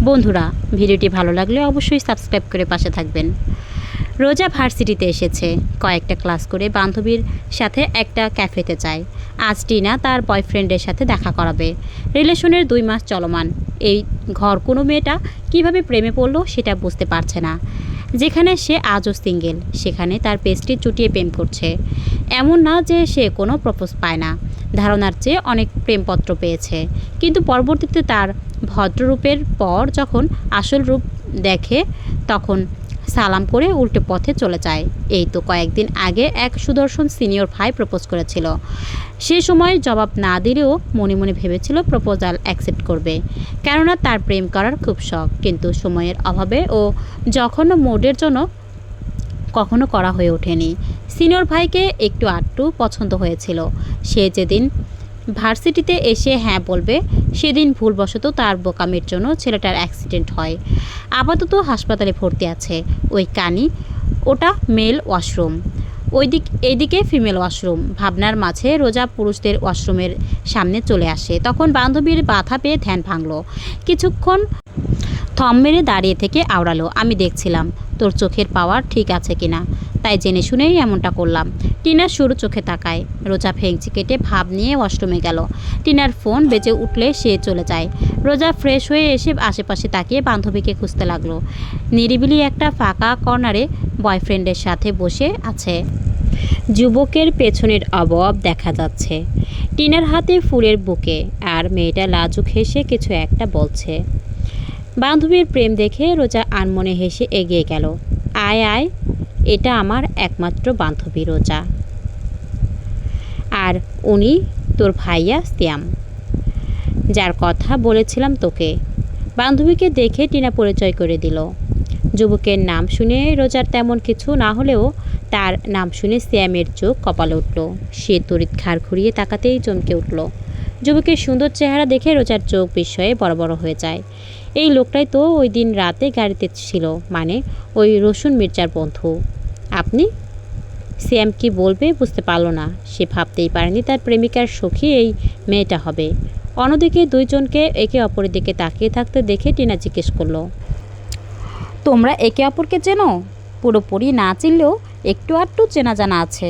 বন্ধুরা, ভিডিওটি ভালো লাগলে অবশ্যই সাবস্ক্রাইব করে পাশে থাকবেন। রোজা ভার্সিটিতে এসেছে, কয়েকটা ক্লাস করে বান্ধবীর সাথে একটা ক্যাফেতে যায়। আজ টিনা তার বয়ফ্রেন্ডের সাথে দেখা করাবে। রিলেশনের 2 মাস চলমান এই ঘর কোনো মেয়েটা কিভাবে প্রেমে পড়লো সেটা বুঝতে পারছে না। যেখানে সে আজও সিঙ্গেল, সেখানে তার পেস্ট্রি চুটিয়ে প্রেম করছে। এমন না যে সে কোনো প্রপোজ পায় না, ধারণার চেয়ে অনেক প্রেমপত্র পেয়েছে, কিন্তু পরবর্তীতে তার ভদ্ররূপের পর যখন আসল রূপ দেখে তখন সালাম করে উল্টো পথে চলে যায়। এই তো কয়েকদিন আগে এক সুদর্শন সিনিয়র ভাই প্রপোজ করেছিল। সে সময় জবাব না দিলেও মনে মনে ভেবেছিল প্রপোজাল অ্যাকসেপ্ট করবে, কেননা তার প্রেম করার খুব শখ, কিন্তু সময়ের অভাবে ও জঘন্য মোডের জন্য কখনো করা হয়ে ওঠেনি। সিনিয়র ভাইকে একটু আধটু পছন্দ হয়েছিল। সে যেদিন ভার্সিটিতে এসে হ্যাঁ বলবে, সেদিন ভুলবশত তার বোকামির জন্য ছেলেটার অ্যাক্সিডেন্ট হয়। আপাতত হাসপাতালে ভর্তি আছে। ওই কানি, ওটা মেল ওয়াশরুম, এইদিকে ফিমেল ওয়াশরুম। ভাবনার মাঝে রোজা পুরুষদের ওয়াশরুমের সামনে চলে আসে। তখন বান্ধবীর বাধা পেয়ে ধ্যান ভাঙল। কিছুক্ষণ থম মেরে দাঁড়িয়ে থেকে আওড়ালো, আমি দেখছিলাম তোর চোখের পাওয়ার ঠিক আছে কিনা, তাই জেনে শুনেই এমনটা করলাম। টিনার সরু চোখে তাকায়। রোজা ভেঙচি কেটে ভাব নিয়ে ওয়াশরুমে গেল। টিনার ফোন বেজে উঠলে সে চলে যায়। রোজা ফ্রেশ হয়ে এসে আশেপাশে তাকিয়ে বান্ধবীকে খুঁজতে লাগলো। নিরিবিলি একটা ফাঁকা কর্নারে বয়ফ্রেন্ডের সাথে বসে আছে। যুবকের পেছনের অবয়ব দেখা যাচ্ছে। টিনার হাতে ফুলের বুকে, আর মেয়েটা লাজুক হেসে কিছু একটা বলছে। বান্ধবীর প্রেম দেখে রোজা আনমনে হেসে এগিয়ে গেল। আয় আয়, এটা আমার একমাত্র বান্ধবী রোজা, আর উনি তোর ভাইয়া শ্যাম, যার কথা বলেছিলাম তোকে। বান্ধবীকে দেখে টিনা পরিচয় করে দিল। যুবকের নাম শুনে রোজার তেমন কিছু না হলেও তার নাম শুনে শ্যামের চোখ কপালে উঠল। সে তড়িৎ ঘাড় ঘুরিয়ে তাকাতেই চমকে উঠল। যুবকের সুন্দর চেহারা দেখে রোজার চোখ বিস্ময়ে বড় বড় হয়ে যায়। এই লোকটাই তো ওই দিন রাতে গাড়িতে ছিল, মানে ওই রসুন মির্জার বন্ধু। আপনি? শ্যাম কি বলবে বুঝতে পারল না। সে ভাবতেই পারেনি তার প্রেমিকার সখী এই মেয়েটা হবে। অন্যদিকে দুইজনকে একে অপরের দিকে তাকিয়ে থাকতে দেখে টিনা জিজ্ঞেস করলো, তোমরা একে অপরকে চেনো? পুরোপুরি না চিনলেও একটু আধটু চেনা জানা আছে।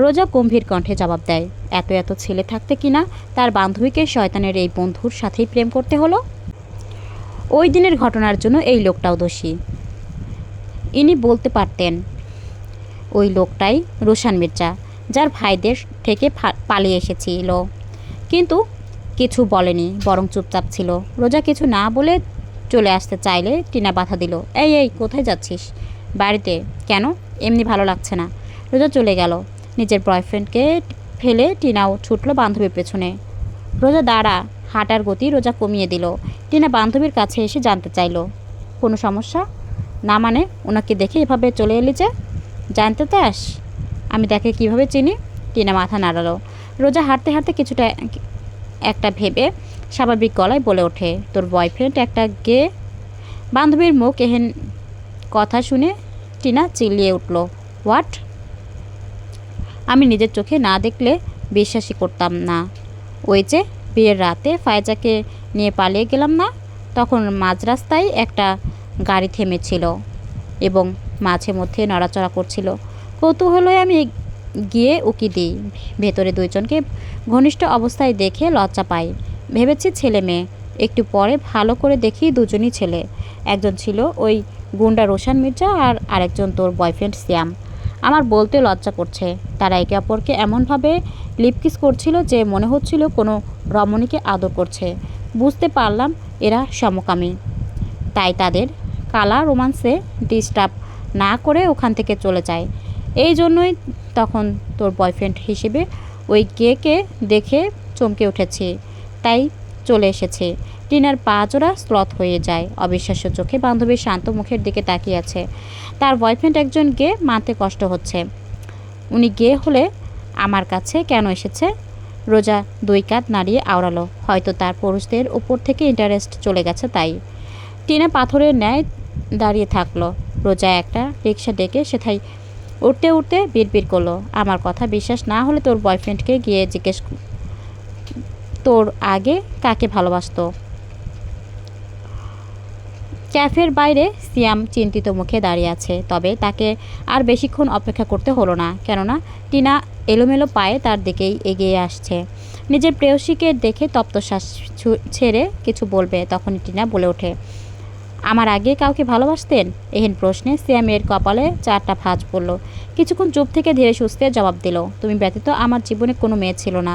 রোজা গম্ভীর কণ্ঠে জবাব দেয়, এত এত ছেলে থাকতে কিনা তার বান্ধবীকে শয়তানের এই বন্ধুর সাথেই প্রেম করতে হলো। ওই দিনের ঘটনার জন্য এই লোকটাও দোষী। ইনি বলতে পারতেন ওই লোকটাই রোশান মির্জা, যার ভাইদের থেকে পালিয়ে এসেছিল, কিন্তু কিছু বলেনি, বরং চুপচাপ ছিল। রোজা কিছু না বলে চলে আসতে চাইলে টিনা বাধা দিল। এই এই কোথায় যাচ্ছিস? বাড়িতে। কেন? এমনি ভালো লাগছে না। রোজা চলে গেল। নিজের বয়ফ্রেন্ডকে ফেলে টিনাও ছুটল বান্ধবীর পেছনে। রোজা দাঁড়া। হাঁটার গতি রোজা কমিয়ে দিল। টিনা বান্ধবীর কাছে এসে জানতে চাইল, কোনো সমস্যা? না মানে, ওনাকে দেখে এভাবে চলে এলি যে? জানতে চাস আমি তাকে কীভাবে চিনি? টিনা মাথা নাড়ালো। রোজা হাঁটতে হাঁটতে কিছুটা একটা ভেবে স্বাভাবিক গলায় বলে ওঠে, তোর বয়ফ্রেন্ড একটা গে। বান্ধবীর মুখ এহেন কথা শুনে টিনা চিল্লিয়ে উঠল, হোয়াট? আমি নিজের চোখে না দেখলে বিশ্বাসই করতাম না। ওই যে বিয়ের রাতে ফায়জাকে নিয়ে পালিয়ে গেলাম না, তখন মাঝ রাস্তায় একটা গাড়ি থেমেছিল এবং মাঝে মধ্যে নড়াচড়া করছিল। কৌতূহলে আমি গিয়ে উকি দিই। ভেতরে দুইজনকে ঘনিষ্ঠ অবস্থায় দেখে লজ্জা পাই। ভেবেছি ছেলে মেয়ে। একটু পরে ভালো করে দেখি দুজনই ছেলে। একজন ছিল ওই গুন্ডা রোশান মির্জা, আর আরেকজন তোর বয়ফ্রেন্ড শ্যাম। আমার বলতে লজ্জা করছে। তারা একে অপরকে এমনভাবে লিপকিস করছিল যে মনে হচ্ছিল কোনো রমণীকে আদর করছে। বুঝতে পারলাম এরা সমকামী, তাই তাদের কালা রোমান্সে ডিস্টার্ব না করে ওখান থেকে চলে যায়। এই জন্যই তখন তোর বয়ফ্রেন্ড হিসেবে ওই গেকে দেখে চমকে উঠেছি, তাই চলে এসেছে। টিনার পা জোড়া স্লথ হয়ে যায়। অবিশ্বাস্য চোখে বান্ধবীর শান্ত মুখের দিকে তাকিয়ে আছে। তার বয়ফ্রেন্ড একজন গে, মানতে কষ্ট হচ্ছে। উনি গে হলে আমার কাছে কেন এসেছে? রোজা 2 কাঁধ নাড়িয়ে আওড়ালো, হয়তো তার পুরুষদের উপর থেকে ইন্টারেস্ট চলে গেছে তাই। টিনা পাথরের ন্যায় দাঁড়িয়ে থাকলো। রোজা একটা রিক্সা ডেকে সেটাই উঠতে উঠতে বিড়বিড় করলো, আমার কথা বিশ্বাস না হলে তোর বয়ফ্রেন্ডকে গিয়ে জিজ্ঞেস, তোর আগে কাকে ভালোবাসতো? ক্যাফের বাইরে সিয়াম চিন্তিত মুখে দাঁড়িয়ে আছে, তবে তাকে আর বেশিক্ষণ অপেক্ষা করতে হলো না, কেননা টিনা এলোমেলো পায়ে তার দিকেই এগিয়ে আসছে। নিজের প্রেয়সীকে দেখে তপ্তশ্বাস ছেড়ে কিছু বলবে, তখনই টিনা বলে ওঠে, আমার আগে কাউকে ভালোবাসতেন? এহেন প্রশ্নে সিয়ামের কপালে 4টা ভাঁজ পড়ল। কিছুক্ষণ চুপ থেকে ধীরে সুস্থে জবাব দিল, তুমি ব্যতীত আমার জীবনে কোনো মেয়ে ছিল না।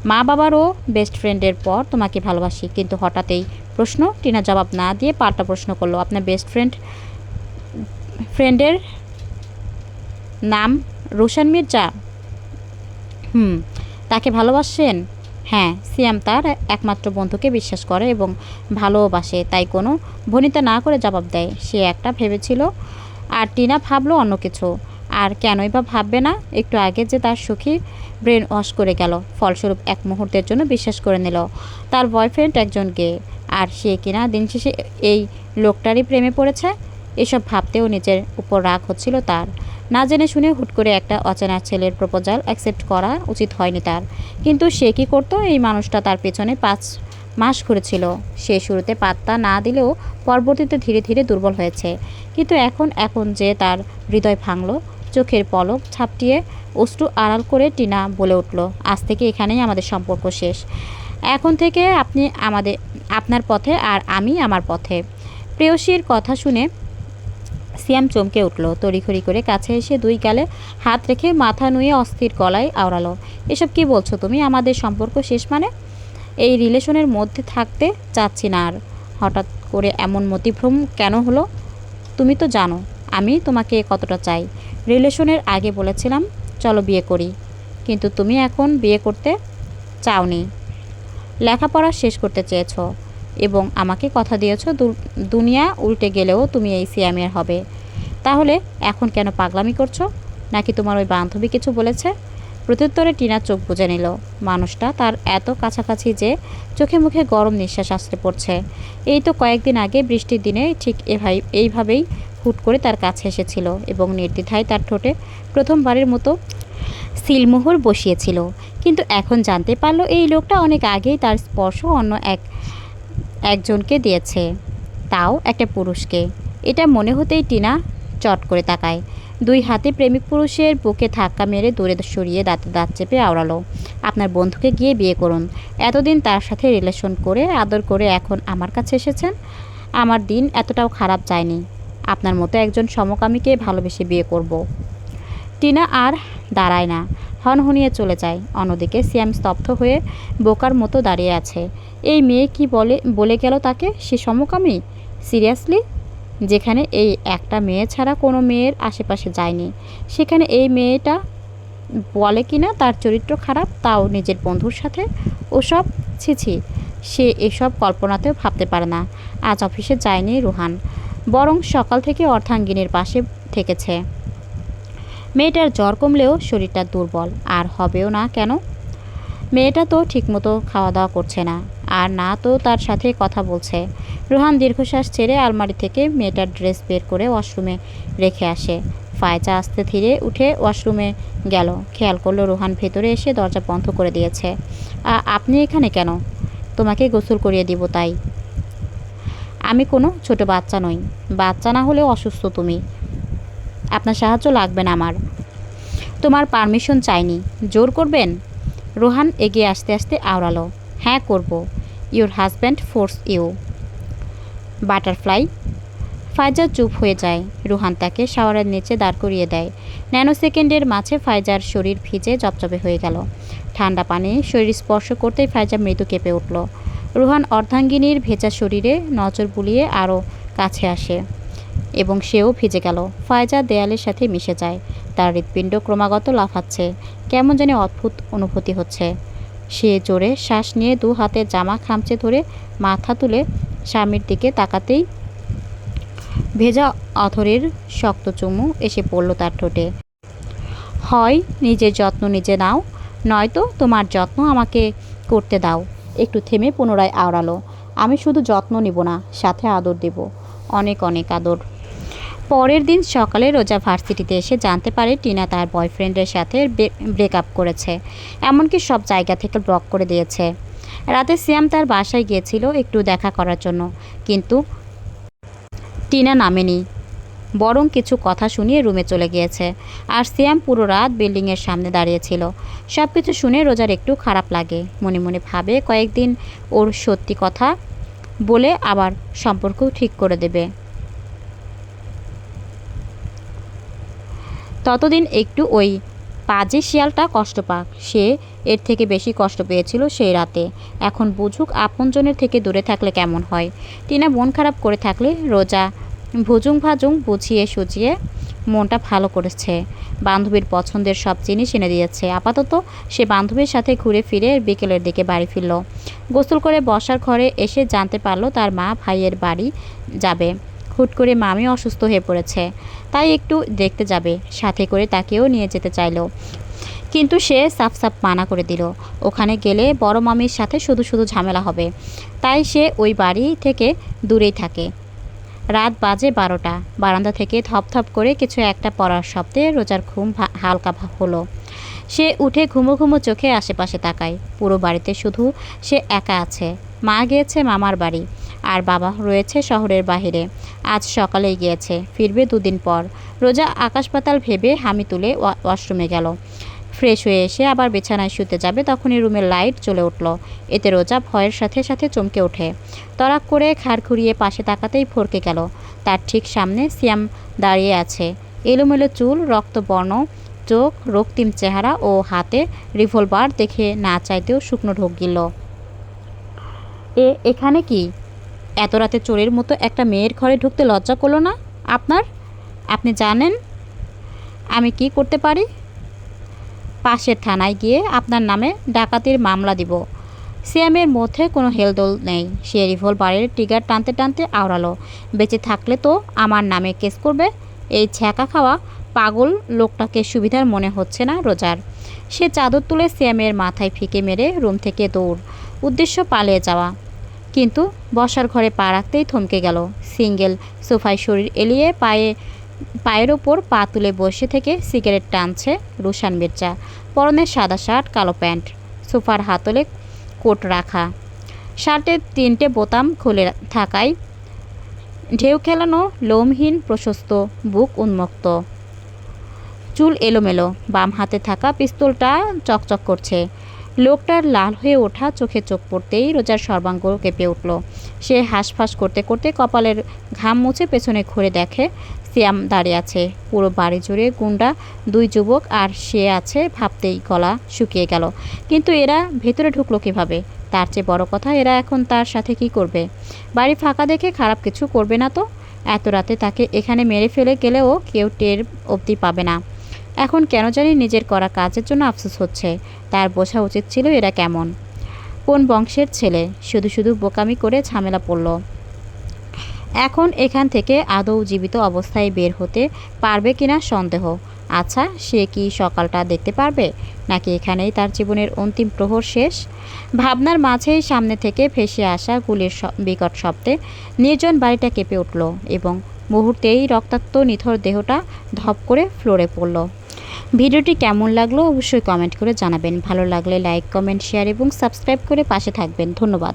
মা বাবার ও বেস্ট ফ্রেন্ডের পর তোমাকে ভালোবাসি। কিন্তু হঠাৎ এই প্রশ্ন। টিনা জবাব না দিয়ে পাল্টা প্রশ্ন করলো, আপনার বেস্ট ফ্রেন্ডের নাম রোশন মির্জা? তাকে ভালোবাসেন? হ্যাঁ, সিয়াম তার একমাত্র বন্ধুকে বিশ্বাস করে এবং ভালোবাসে, তাই কোনো ভনিতা না করে জবাব দেয়। সে একটা ভেবেছিল, আর টিনা ভাবলো অন্য কিছু। আর কেনই বা ভাববে না? একটু আগে যে তার সুখী ব্রেন ওয়াশ করে গেল, ফলস্বরূপ এক মুহূর্তের জন্য বিশ্বাস করে নিল তার বয়ফ্রেন্ড একজন গে, আর সে কিনা দিন শেষে এই লোকটারই প্রেমে পড়েছে। এসব ভাবতেও নিজের উপর রাগ হচ্ছিল তার। না জেনে শুনে হুট করে একটা অচেনা ছেলের প্রপোজাল অ্যাকসেপ্ট করা উচিত হয়নি তার, কিন্তু সে কি করতো? এই মানুষটা তার পেছনে 5 মাস ঘুরেছিল। সে শুরুতে পাত্তা না দিলেও পরবর্তীতে ধীরে ধীরে দুর্বল হয়েছে। কিন্তু এখন যে তার হৃদয় ভাঙল, চোখের পলক ঝাপটিয়ে অশ্রু আড়াল করে টিনা বলে উঠল, আজ থেকে এখানেই আমাদের সম্পর্ক শেষ। এখন থেকে আপনি আপনার পথে আর আমি আমার পথে। প্রেয়সীর কথা শুনে সিয়াম চমকে উঠল, তড়িঘড়ি করে কাছে এসে 2 গালে হাত রেখে মাথা নুয়ে অস্থির গলায় আওড়ালো, এসব কি বলছো তুমি? আমাদের সম্পর্ক শেষ মানে? এই রিলেশনের মধ্যে থাকতে চাচ্ছি না আর। হঠাৎ করে এমন মতিভ্রম কেন হলো? তুমি তো জানো আমি তোমাকে কতটা চাই। রিলেশনের আগে বলেছিলাম চলো বিয়ে করি, কিন্তু তুমি এখন বিয়ে করতে চাওনি। লেখাপড়া শেষ করতে চেয়েছ এবং আমাকে কথা দিয়েছ দুনিয়া উল্টে গেলেও তুমি এই সিয়ামের হবে। তাহলে এখন কেন পাগলামি করছো? নাকি তোমার ওই বান্ধবী কিছু বলেছে? প্রত্যুত্তরে টিনা চোখ বুজে নিল। মানুষটা তার এত কাছাকাছি যে চোখে মুখে গরম নিঃশ্বাস আসতে পড়ছে। এই তো কয়েকদিন আগে বৃষ্টির দিনে ঠিক এইভাবেই হুট করে তার কাছে এসেছিল এবং নির্দ্বিধায় তার ঠোঁটে প্রথমবারের মতো সিলমোহর বসিয়েছিল। কিন্তু এখন জানতে পারল এই লোকটা অনেক আগেই তার স্পর্শ অন্য একজনকে দিয়েছে, তাও একটা পুরুষকে। এটা মনে হতেই টিনা চট করে তাকায়। 2 হাতে প্রেমিক পুরুষের বুকে ধাক্কা মেরে দূরে সরিয়ে দাঁতে দাঁত চেপে আওড়ালো, আপনার বন্ধুকে গিয়ে বিয়ে করুন। এতদিন তার সাথে রিলেশন করে আদর করে এখন আমার কাছে এসেছেন। আমার দিন এতটাও খারাপ যায়নি। আপনার মতো একজন সমকামীকে ভালোবেসে বিয়ে করব। টিনা আর দাঁড়ায় না, হনহনিয়ে চলে যায়। অন্যদিকে সিয়াম স্তব্ধ হয়ে বোকার মতো দাঁড়িয়ে আছে। এই মেয়ে কি বলে গেল তাকে? সে সমকামী? সিরিয়াসলি? যেখানে এই একটা মেয়ে ছাড়া কোনো মেয়ের আশেপাশে যায়নি, সেখানে এই মেয়েটা বলে কিনা তার চরিত্র খারাপ, তাও নিজের বন্ধুর সাথে। ওসব ছিছি, সে এসব কল্পনাতেও ভাবতে পারে না। আজ অফিসে যায়নি রুহান, বরং সকাল থেকে অর্ধাঙ্গিনীর পাশে থেকেছে। মেয়েটার জ্বর কমলেও শরীরটা দুর্বল, আর হবেও না কেন? মেয়েটা তো ঠিকমতো খাওয়া দাওয়া করছে না, আর না তো তার সাথে কথা বলছে। রুহান দীর্ঘশ্বাস ছেড়ে আলমারি থেকে মেয়েটার ড্রেস বের করে ওয়াশরুমে রেখে আসে। ফায়জা আস্তে ধীরে উঠে ওয়াশরুমে গেল, খেয়াল করলো রুহান ভেতরে এসে দরজা বন্ধ করে দিয়েছে। আপনি এখানে কেন? তোমাকে গোসল করিয়ে দিব তাই। আমি কোনো ছোট বাচ্চা নই। বাচ্চা না হলেও অসুস্থ তুমি। আপনার সাহায্য লাগবে না আমার। তোমার পারমিশন চাইনি, জোর করবেন? রোহান এগিয়ে আসতে আসতে আওড়ালো, হ্যাঁ করব। Your husband force you. Butterfly. Faiza চুপ হয়ে যায়। রুহান তাকে শাওয়ারের নিচে দাঁড় করিয়ে দেয়। ন্যানো সেকেন্ডের মাঝে ফায়জার শরীর ভিজে জবজবে হয়ে গেল। ঠান্ডা পানি শরীর স্পর্শ করতেই ফায়জা মৃদু কেঁপে উঠল। রুহান অর্ধাঙ্গিনীর ভেজা শরীরে নজর বুলিয়ে আরও কাছে আসে এবং সেও ভিজে গেল। ফায়জা দেয়ালের সাথে মিশে যায়। তার হৃৎপিণ্ড ক্রমাগত লাফাচ্ছে। কেমন জানি অদ্ভুত অনুভূতি হচ্ছে। সে জোরে শ্বাস নিয়ে 2 হাতের জামা খামচে ধরে মাথা তুলে স্বামীর দিকে তাকাতেই ভেজা অথরের শক্ত চুমু এসে পড়ল তার ঠোঁটে। হয় নিজের যত্ন নিজে নাও, নয়তো তোমার যত্ন আমাকে করতে দাও। একটু থেমে পুনরায় আওড়ালো, আমি শুধু যত্ন নিব না, সাথে আদর দেব, অনেক অনেক আদর। পরের দিন সকালে রোজা ভার্সিটিতে এসে জানতে পারে টিনা তার বয়ফ্রেন্ডের সাথে ব্রেকআপ করেছে, এমনকি সব জায়গা থেকে ব্লক করে দিয়েছে। রাতে সিয়াম তার বাসায় গিয়েছিল একটু দেখা করার জন্য, কিন্তু টিনা নামেনি, বরং কিছু কথা শুনিয়ে রুমে চলে গিয়েছে। আর সিয়াম পুরো রাত বিল্ডিংয়ের সামনে দাঁড়িয়েছিল। সব কিছু শুনে রোজার একটু খারাপ লাগে। মনে মনে ভাবে কয়েকদিন ওর সত্যি কথা বলে আবার সম্পর্কও ঠিক করে দেবে। ততদিন একটু ওই পাজি শিয়ালটা কষ্ট পাক। সে এর থেকে বেশি কষ্ট পেয়েছিল সেই রাতে। এখন বুঝুক আপনজনের থেকে দূরে থাকলে কেমন হয়। টিনা মন খারাপ করে থাকলে রোজা ভুজুং ভাজুং বুঝিয়ে সুজিয়ে মনটা ভালো করেছে। বান্ধবীর পছন্দের সব জিনিস এনে দিয়েছে। আপাতত সে বান্ধবীর সাথে ঘুরে ফিরে বিকেলের দিকে বাড়ি ফিরল। গোসল করে বসার ঘরে এসে জানতে পারলো তার মা ভাইয়ের বাড়ি যাবে। হুট করে মামি অসুস্থ হয়ে পড়েছে, তাই একটু দেখতে যাবে। সাথে করে তাকেও নিয়ে যেতে চাইল, কিন্তু সে সাফ সাফ মানা করে দিল। ওখানে গেলে বড় মামির সাথে শুধু শুধু ঝামেলা হবে, তাই সে ওই বাড়ি থেকে দূরেই থাকে। রাত বাজে 12টা। বারান্দা থেকে থপথপ করে কিছু একটা পড়ার শব্দে রোজার ঘুম হালকা হলো। সে উঠে ঘুমো ঘুমো চোখে আশেপাশে তাকায়। পুরো বাড়িতে শুধু সে একা আছে। মা গিয়েছে মামার বাড়ি, আর বাবা রয়েছে শহরের বাহিরে। আজ সকালেই গিয়েছে, ফিরবে 2 দিন পর। রোজা আকাশ পাতাল ভেবে হামি তুলে ওয়াশরুমে গেল। ফ্রেশ হয়ে এসে আবার বিছানায় শুতে যাবে, তখনই রুমের লাইট জ্বলে উঠল। এতে রোজা ভয়ের সাথে সাথে চমকে ওঠে। তড়াক করে ঘাড় ঘুরিয়ে পাশে তাকাতেই ভরকে গেল। তার ঠিক সামনে সিয়াম দাঁড়িয়ে আছে। এলোমেলো চুল, রক্তবর্ণ চোখ, রক্তিম চেহারা ও হাতে রিভলভার দেখে না চাইতেও শুকনো ঢোক গিলল। এখানে কি? এত রাতে চোরের মতো একটা মেয়ের ঘরে ঢুকতে লজ্জা করলো না আপনার? আপনি জানেন আমি কি করতে পারি? পাশের থানায় গিয়ে আপনার নামে ডাকাতির মামলা দিব। সিয়ামের মধ্যে কোনো হেলদোল নেই। সে রিভলভারের ট্রিগার টানতে টানতে আওড়ালো। বেঁচে থাকলে তো আমার নামে কেস করবে। এই ছ্যাঁকা খাওয়া পাগল লোকটাকে সুবিধার মনে হচ্ছে না রোজার। সে চাদর তুলে সিয়ামের মাথায় ফিকে মেরে রুম থেকে দৌড়। উদ্দেশ্য পালিয়ে যাওয়া, কিন্তু বসার ঘরে পা রাখতেই থমকে গেল। সিঙ্গেল সোফায় শরীর এলিয়ে পায়ের ওপর পা তুলে বসে থেকে সিগারেট টানছে রুশান মির্জা। পরনে সাদা শার্ট, কালো প্যান্ট, সোফার হাতলে কোট রাখা। শার্টের 3টে বোতাম খুলে থাকায় ঢেউ খেলানো লোমহীন প্রশস্ত বুক উন্মুক্ত। চুল এলোমেলো। বাম হাতে থাকা পিস্তলটা চকচক করছে। লোকটার লাল হয়ে ওঠা চোখে চোখ পড়তেই রোজার সর্বাঙ্গ কেঁপে উঠল। সে হাঁসফাঁস করতে করতে কপালের ঘাম মুছে পেছনে ঘুরে দেখে সিয়াম দাঁড়িয়ে আছে। পুরো বাড়ি জুড়ে গুন্ডা 2 যুবক, আর সে আছে ভাবতেই গলা শুকিয়ে গেল। কিন্তু এরা ভেতরে ঢুকলো কীভাবে? তার চেয়ে বড় কথা, এরা এখন তার সাথে কি করবে? বাড়ি ফাঁকা দেখে খারাপ কিছু করবে না তো? এত রাতে তাকে এখানে মেরে ফেলে গেলেও কেউ টের অবধি পাবে না। এখন কেন জানি নিজের করা কাজের জন্য আফসোস হচ্ছে। তার বোঝা উচিত ছিল এরা কেমন, কোন বংশের ছেলে। শুধু শুধু বোকামি করে ঝামেলা পড়ল। এখন এখান থেকে আদৌ জীবিত অবস্থায় বের হতে পারবে কিনা সন্দেহ। আচ্ছা, সে কি সকালটা দেখতে পারবে, নাকি এখানেই তার জীবনের অন্তিম প্রহর শেষ? ভাবনার মাঝেই সামনে থেকে ভেসে আসা গুলির বিকট শব্দে নির্জন বাড়িটা কেঁপে উঠল এবং মুহূর্তেই রক্তাক্ত নিথর দেহটা ধপ করে ফ্লোরে পড়ল। ভিডিওটি কেমন লাগলো অবশ্যই কমেন্ট করে জানাবেন। ভালো লাগলে লাইক, কমেন্ট, শেয়ার এবং সাবস্ক্রাইব করে পাশে থাকবেন। ধন্যবাদ।